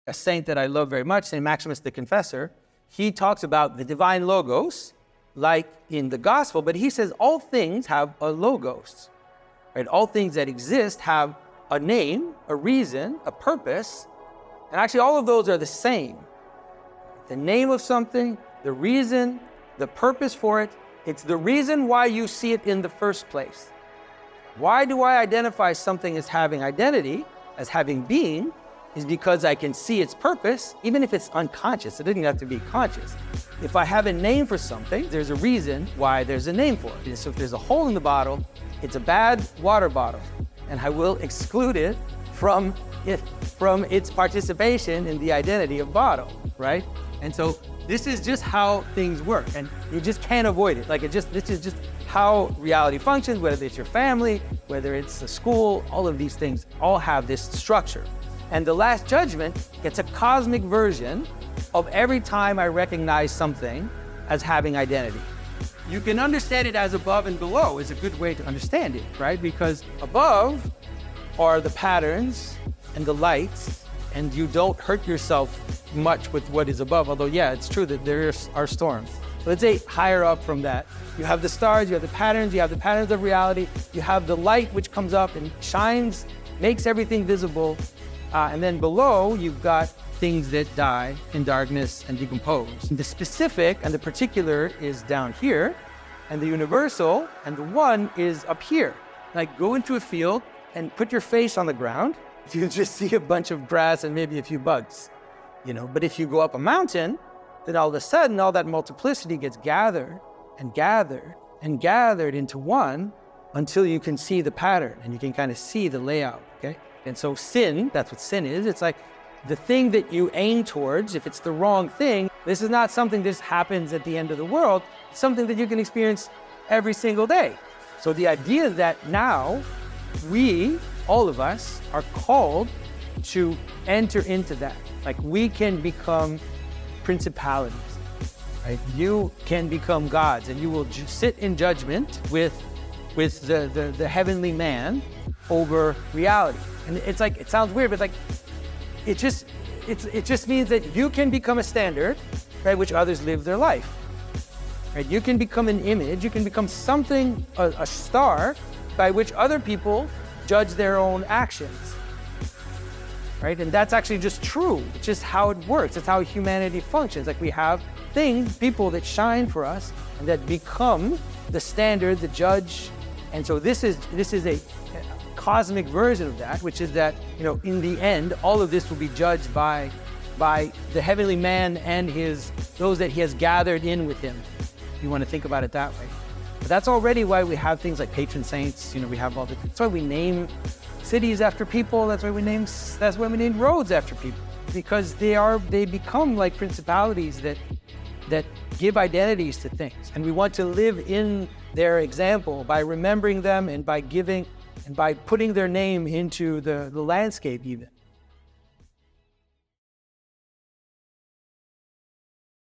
a saint that I love very much, St. Maximus the Confessor, he talks about the divine logos, like in the gospel, but he says all things have a logos, right? All things that exist have a name, a reason, a purpose, and actually all of those are the same. The name of something, the reason, the purpose for it, it's the reason why you see it in the first place. Why do I identify something as having identity, as having being, is because I can see its purpose, even if it's unconscious. It doesn't have to be conscious. If I have a name for something, there's a reason why there's a name for it. So if there's a hole in the bottle, it's a bad water bottle, and I will exclude it from its participation in the identity of bottle, right? And so this is just how things work, and you just can't avoid it. This is just how reality functions, whether it's your family, whether it's a school, all of these things all have this structure. And the Last Judgment gets a cosmic version of every time I recognize something as having identity. You can understand it as above and below is a good way to understand it, right? Because above are the patterns and the lights, and you don't hurt yourself much with what is above, although yeah, it's true that there are storms. Let's say higher up from that, you have the stars, you have the patterns of reality, you have the light which comes up and shines, makes everything visible, and then below you've got things that die in darkness and decompose. The specific and the particular is down here, and the universal and the one is up here. Like go into a field and put your face on the ground, you just see a bunch of grass and maybe a few bugs, But if you go up a mountain, then all of a sudden, all that multiplicity gets gathered and gathered and gathered into one until you can see the pattern and you can kind of see the layout, okay? And so sin, that's what sin is. It's like the thing that you aim towards, if it's the wrong thing, this is not something that happens at the end of the world. It's something that you can experience every single day. So the idea that now we, all of us, are called to enter into that. Like we can become principalities, right? You can become gods, and you will sit in judgment with the heavenly man over reality. And it's like, it sounds weird, but it just means that you can become a standard by which others live their life, right? You can become an image, you can become something, a star by which other people judge their own actions, right? And that's actually just true. It's just how it works. It's how humanity functions. Like we have things, people that shine for us and that become the standard, the judge. And so this is a cosmic version of that, which is that, in the end, all of this will be judged by the heavenly man and those that he has gathered in with him. You want to think about it that way. But that's already why we have things like patron saints. We have all that's why we name cities after people. That's why we name roads after people, because they become like principalities that give identities to things. And we want to live in their example by remembering them and by giving and by putting their name into the landscape even.